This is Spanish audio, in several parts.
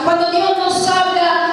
Cuando Dios nos habla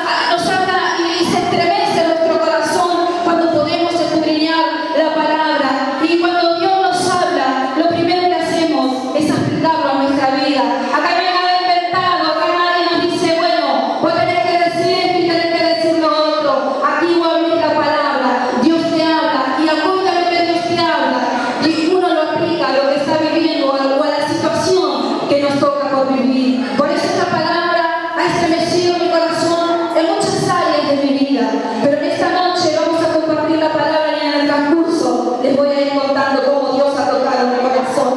y se estremece nuestro corazón cuando podemos escudriñar la palabra. Y cuando Dios nos habla, lo primero que hacemos es aplicarlo a nuestra vida. Acá no hay nada inventado, acá nadie nos dice, bueno, vos tenés que decir esto y tenés que decir lo otro. Aquí voy a abrir la palabra, Dios te habla, y acuérdate que Dios te habla, y uno lo aplica a lo que está viviendo o a la situación que nos toca por vivir. Por eso esta palabra ha estremecido mi corazón en muchas áreas de mi vida, pero en esta noche vamos a compartir la palabra y en el transcurso les voy a ir contando cómo Dios ha tocado mi corazón.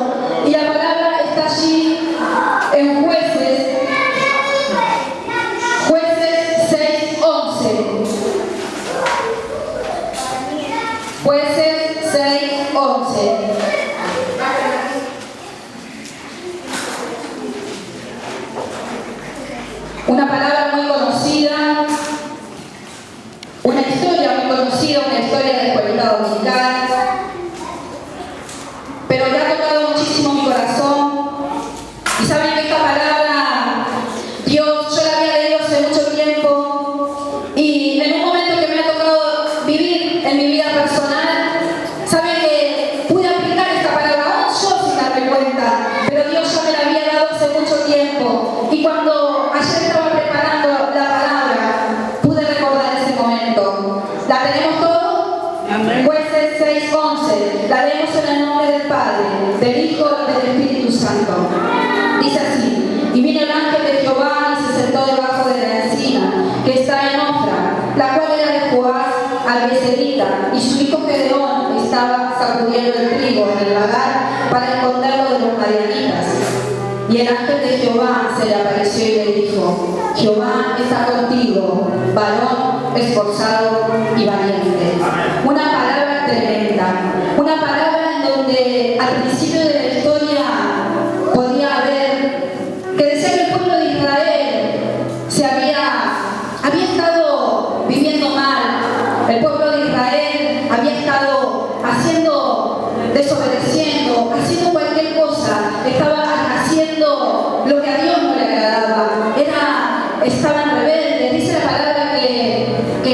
Y la palabra está allí en Jueces 6:11. Jueces 6:11. Una palabra muy conocida, una historia muy conocida, una historia de la escuelita dominical, pero que ha tocado muchísimo mi corazón. Y saben que esta palabra, yo la había leído hace mucho tiempo, y en un momento que me ha tocado vivir en mi vida personal, saben que pude aplicar esta palabra aún yo sin darme cuenta, pero Dios ya me la había dado hace mucho tiempo. Y cuando ayer estaba preparando la palabra, pude recordar ese momento. ¿La tenemos todos? Jueces 6:11. La leemos en el nombre del Padre, del Hijo y del Espíritu Santo. Dice así: y vino el ángel de Jehová y se sentó debajo de la encina que está en Ofra, la cual era de Joás al-Becerita, y su hijo Gedeón estaba sacudiendo el trigo en el lagar para esconderlo de los madianitas. Y el ángel de Jehová se le apareció y le dijo: Jehová está contigo, varón esforzado y valiente. Una palabra tremenda, una palabra en donde al principio de la historia podía haber, que decía que el pueblo de Israel había estado viviendo mal, el pueblo de Israel había estado desobedeciendo, haciendo cualquier cosa, estaba haciendo lo que a Dios no le agradaba, estaban rebeldes. Dice la palabra que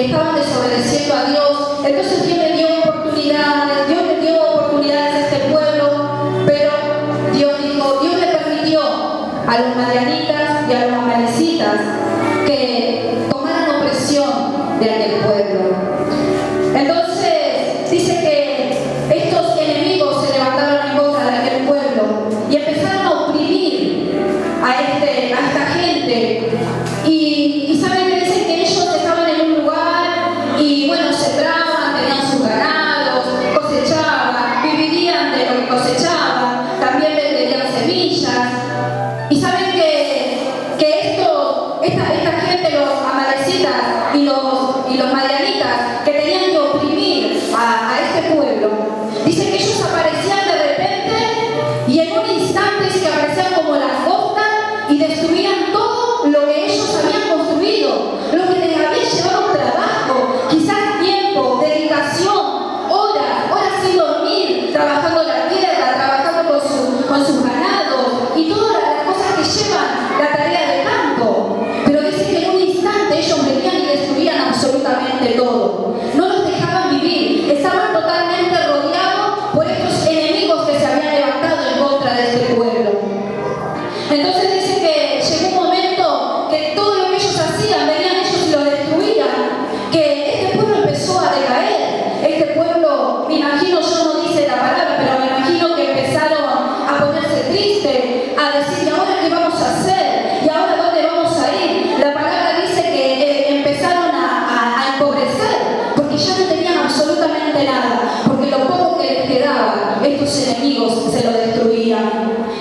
estaban desobedeciendo a Dios. Entonces Dios le dio oportunidades a este pueblo, pero Dios le permitió a los madianitas y a los amalecitas que tomaran opresión de aquel pueblo. Entonces dice que estos enemigos se levantaron en contra de aquel pueblo y empezaron a oprimir a esta gente. Y saben que dicen que ellos estaban en un lugar y bueno, sembraban, tenían sus ganados, cosechaban, vivirían de lo que cosechaban, también vendían semillas. Y saben que esta gente, los amalecitas y los madianitas, que tenían que oprimir a este pueblo, dicen que ellos aparecían de repente y en un instante se aparecían como langostas y destruían todo lo que ellos habían construido, lo que les había llevado trabajo, quizás tiempo, dedicación, horas sin dormir, trabajando la tierra, trabajando con sus ganados y todas las cosas que llevan la tarea de campo. Pero dice que en un instante ellos venían y destruían absolutamente todo. No los dejaban vivir, estaban totalmente rodeados por estos enemigos que se habían levantado en contra de este pueblo. Entonces dice que llegó un momento que todo lo que ellos hacían, venían ellos y lo destruían, que este pueblo empezó a decaer. Este pueblo, me imagino, yo no dice la palabra, pero me imagino que empezaron a ponerse tristes, a decir: ¿y ahora qué vamos a hacer? ¿Y ahora dónde vamos a ir? La palabra dice que empezaron a empobrecer, porque ya no tenían absolutamente nada, porque lo poco que les quedaba, estos enemigos se lo destruían.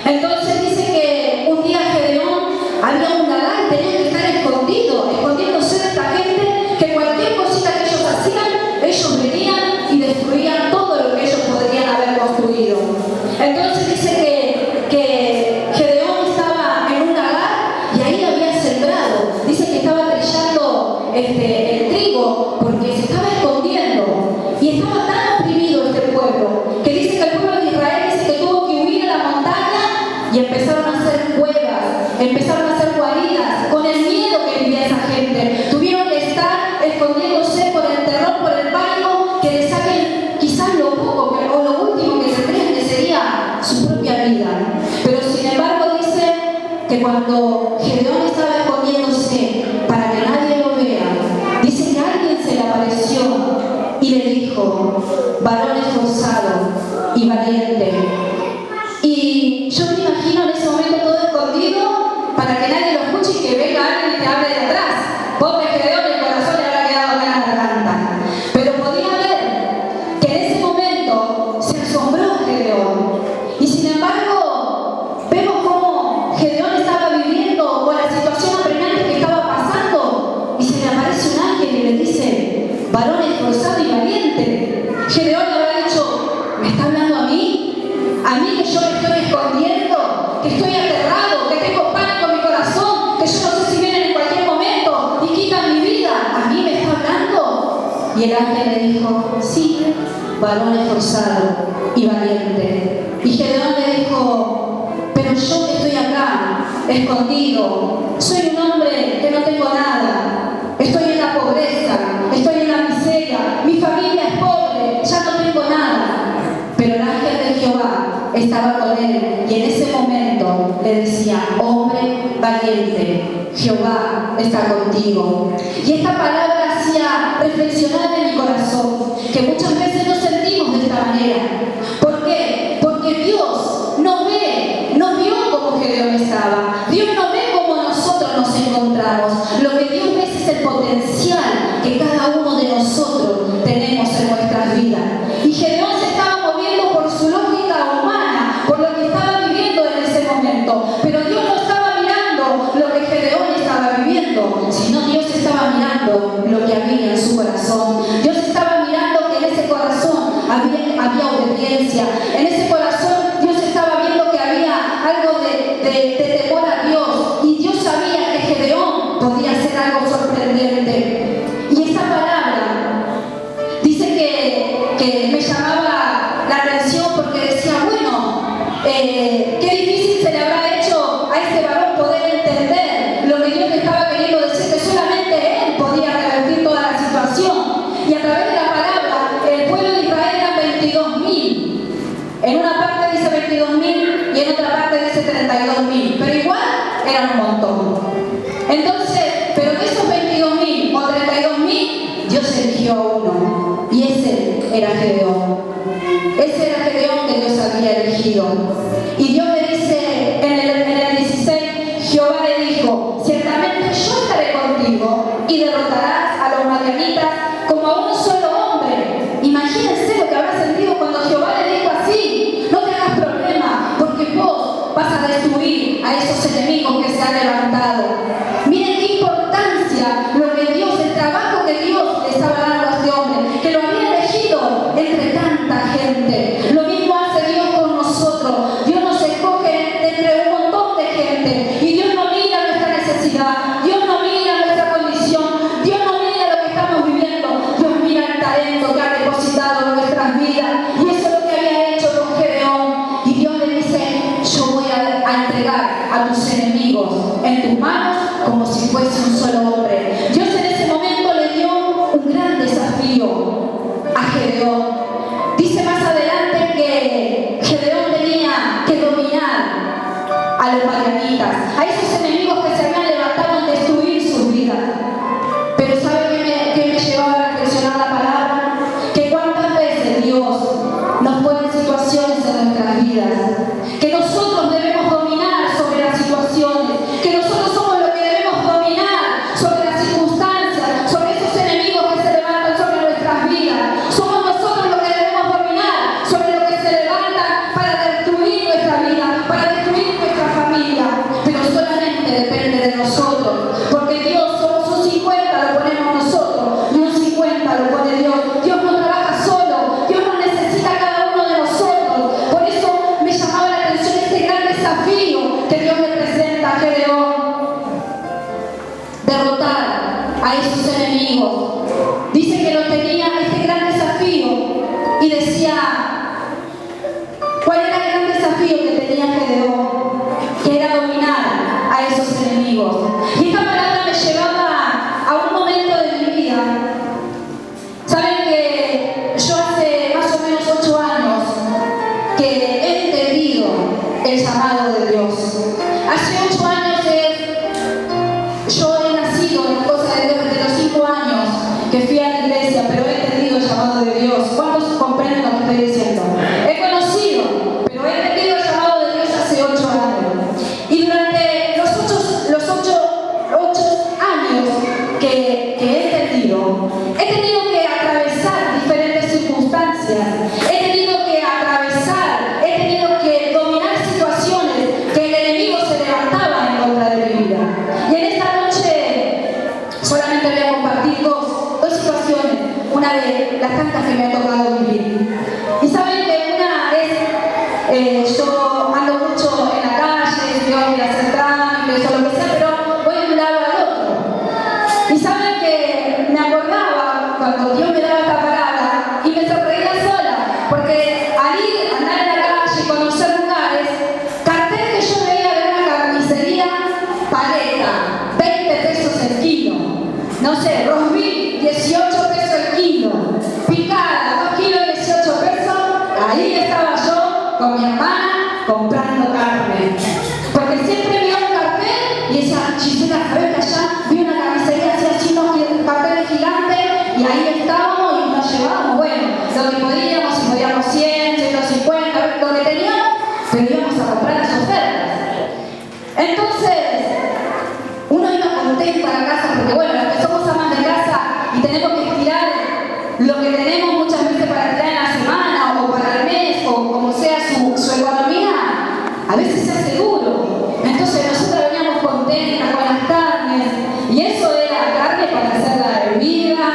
Entonces dice que un día Gedeón había un lagar y tenían que estar escondiéndose de esta gente, que cualquier cosita que ellos hacían, ellos venían y destruían todo lo que ellos podrían haber construido. Entonces dice que Gedeón estaba en un lagar y ahí había sembrado. Dice que estaba trillando el trigo porque se estaba escondiendo y estaba tan oprimido este pueblo que dice que el pueblo de Israel dice que tuvo que huir a la montaña y empezaron a hacer cuevas, empezaron a hacer guaridas con el miedo que que cuando Gedeón estaba escondiéndose para que nadie lo vea, dice que alguien se le apareció y le dijo: varón esforzado y valiente. Y yo me imagino en ese momento todo escondido para que nadie lo escuche y que venga alguien y te hable de atrás. Pobre Gedeón, el corazón le habrá quedado en la garganta. Pero podía ver que en ese momento se asombró Gedeón. Y sin embargo, vemos cómo Gedeón estaba viviendo con la situación apremiante que estaba pasando y se le aparece un ángel y le dice: varón esforzado y valiente. Gedeón le habrá dicho: ¿me está hablando a mí? A mí, que yo me estoy escondiendo, que estoy aterrado, que tengo pánico en mi corazón, que yo no sé si vienen en cualquier momento y quitan mi vida. ¿A mí me está hablando? Y el ángel le dijo: sí, varón esforzado y valiente. Y Gedeón le dijo: pero yo que estoy acá, escondido, soy un hombre que no tengo nada, estoy en la pobreza, estoy en la miseria, mi familia es pobre, ya no tengo nada. Pero el ángel de Jehová estaba con él y en ese momento le decía: hombre valiente, Jehová está contigo. Y esta palabra hacía reflexionar en mi corazón que muchas veces nos sentimos de esta manera. ¿Por qué? Porque Dios nos ve, nos vio como Gedeón estaba. Dios no ve como nosotros nos encontramos. Lo que Dios ve es el potencial que cada uno de nosotros tenemos en nuestras vidas. Y Gedeón se estaba moviendo por su lógica humana, por lo que estaba viviendo en ese momento. Pero Dios no estaba mirando lo que Gedeón estaba viviendo, sino Dios estaba mirando lo que había en su corazón. Dios estaba mirando que en ese corazón había obediencia. En ese corazón Dios estaba viendo que había algo de temor a Dios. Y Dios sabía que Gedeón podía hacer algo sorprendente. Y esta palabra dice que me llamaba la atención porque decía: bueno, qué difícil se le habrá hecho a este varón poder entender lo que Dios le estaba queriendo decir, que solamente él podía revertir toda la situación. Y a través de la palabra, el pueblo de Israel eran 22.000. En una parte dice 22.000 y en otra parte dice 32.000, pero igual eran un montón. Entonces, pero de esos 22.000 o 32.000, Dios eligió a uno, y ese era Gedeón. Ese era Gedeón que Dios había elegido. Y Dios le dice en el 16, Jehová le dijo: ciertamente yo estaré contigo y derrotarás a los madianitas como a un solo hombre. Imagínense lo que habrá sentido cuando Jehová le dijo así: no te hagas problema, porque vos vas a destruir a esos enemigos que se han levantado. Miren qué importancia lo que Dios, el trabajo que Dios le estaba dando a este hombre, que lo había elegido entre tanta gente. Lo mismo hace Dios con nosotros. Dios nos escoge entre un montón de gente y Dios no mira nuestra necesidad, Dios no mira nuestra condición, Dios no mira lo que estamos viviendo, Dios mira el talento que ha depositado en nuestras vidas. Y eso es lo que había hecho con Gedeón. Y Dios le dice: yo voy a entregar a tus enemigos en tus manos como si fuese un solo hombre. Dios en ese momento le dio un gran desafío a Gedeón. Dice más adelante que Gedeón tenía que dominar a los madianitas, a esos enemigos que se habían levantado en destruir sus vidas. Pero ¿sabe qué me llevaba a reflexionar la palabra? Que cuántas veces Dios nos pone en situaciones en nuestras vidas, que nosotros debemos dominar sobre las situaciones, que nosotros somos los que debemos dominar sobre las circunstancias, sobre esos enemigos que se levantan sobre nuestras vidas. Somos nosotros los que debemos dominar sobre lo que se levanta para destruir nuestra vida, para destruir nuestra familia. Pero solamente depende de nosotros, porque Dios somos un 50, lo ponemos nosotros, y un 50 lo pone Dios. Dios no trabaja solo, Dios no necesita a cada uno de nosotros. Por eso me llamaba la atención este gran desafío que Dios le presenta a Gedeón: derrotar a esos enemigos. Dice que lo tenía este gran desafío y decía: ¿cuál era el gran desafío que tenía Gedeón? Que era dominar a esos enemigos. Y esta palabra me llevaba a un momento de mi vida. Saben que yo hace más o menos 8 años que he entendido el llamado de Dios. Hace 8 años las tantas que me ha tocado vivir. Y saben que una vez yo ando mucho en la calle, tengo que ir a hacer trámites o lo que sea, pero voy de un lado al otro. Y saben que me acordaba cuando Dios me daba esta palabra y me sorprendía sola, porque al ir, andar en la calle y conocer lugares, cartel que yo veía de una carnicería, paleta, 20 pesos el kilo. No sé, rosbif, 18 pesos el kilo. Picada, 2 kilos, 18 pesos. Ahí estaba yo con mi hermana comprando carne. Porque siempre veía un cartel y decía, Gisela, ¿sabes que allá vi una carnicería así unos carteles gigantes? Y ahí estábamos y nos llevábamos, bueno, lo que podíamos, si podíamos 100, 150, lo que teníamos, pero íbamos a comprar las ofertas. Entonces, uno iba contento a la casa, porque bueno, los que somos amas de casa y tenemos que estirar lo que tenemos muchas veces para estirar en la semana o para el mes o como sea su economía, a veces se hace duro. Entonces nosotros veníamos contentas con las carnes y eso era carne para hacer la bebida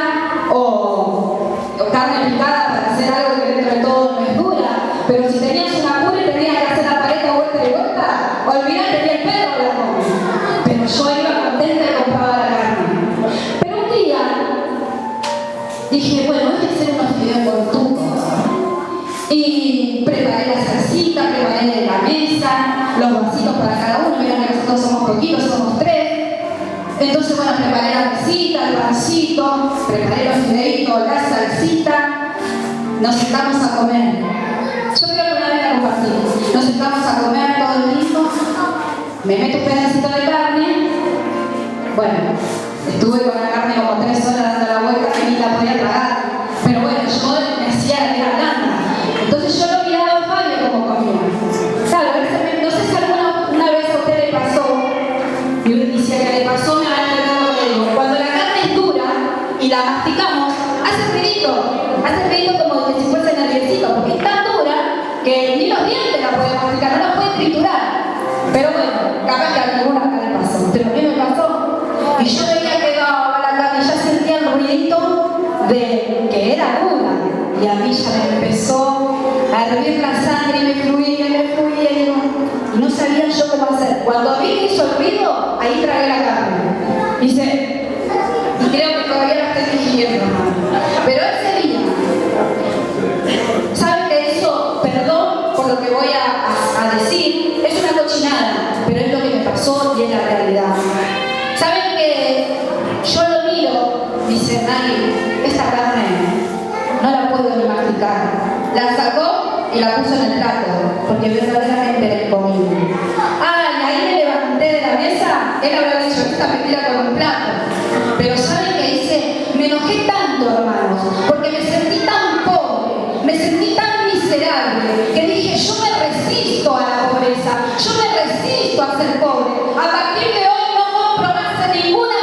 o carne picada para hacer algo que dentro de todo no es dura. Pero si tenías una pura y tenías que hacer la paleta vuelta y vuelta, olvidate que el perro la come. Pero yo iba contenta y compraba la carne. Pero un día dije, bueno, voy a hacer unos fideos con tuco. Y preparé la salsita, preparé la mesa, los vasitos para cada uno. Miren que nosotros somos poquitos, somos 3. Entonces, bueno, preparé la mesita, el pancito, preparé los fideitos, la salsita. Nos sentamos a comer. Yo creo que una vez la compartí. Nos sentamos a comer todo el lindo. Me meto un pedacito de carne. Bueno, estuve con la carne como 3 horas dando la vuelta que ni la podía tragar. Pero bueno, yo me hacía la vida blanda. Entonces yo lo miraba a Fabio como comía. Claro, no sé si una vez a usted le pasó, y si a que le pasó me va a entender lo que digo. Cuando la carne es dura y la masticamos, hace ruidito como que si fuese nerviosito, porque es tan dura que ni los dientes la pueden masticar, no la pueden triturar. Pero bueno, capaz que a alguna acá le pasó, pero a mí me pasó. Y yo veía que daba la carne y ya sentía el ruidito de que era dura. Y a mí ya me empezó a hervir la sangre y me fluía y no sabía yo cómo hacer. Cuando vi que hizo el ruido, ahí tragué la carne. Y creo que todavía la estoy digiriendo. Pero ese día, ¿saben que eso, perdón por lo que voy a decir, es una cochinada, pero es lo que me pasó y es la realidad? ¿Saben que yo lo miro? Dice Nani, esta carne no la puedo ni masticar. La sacó y la puso en el plato, porque verdaderamente era incomible. Y ahí me levanté de la mesa, él habrá dicho, esta me tira con un plato. Pero ¿saben qué hice? Me enojé tanto, hermanos, porque me sentí tan pobre, me sentí tan miserable, que dije, yo me resisto a la pobreza, yo me resisto a ser pobre. A partir de hoy no compro más en ninguna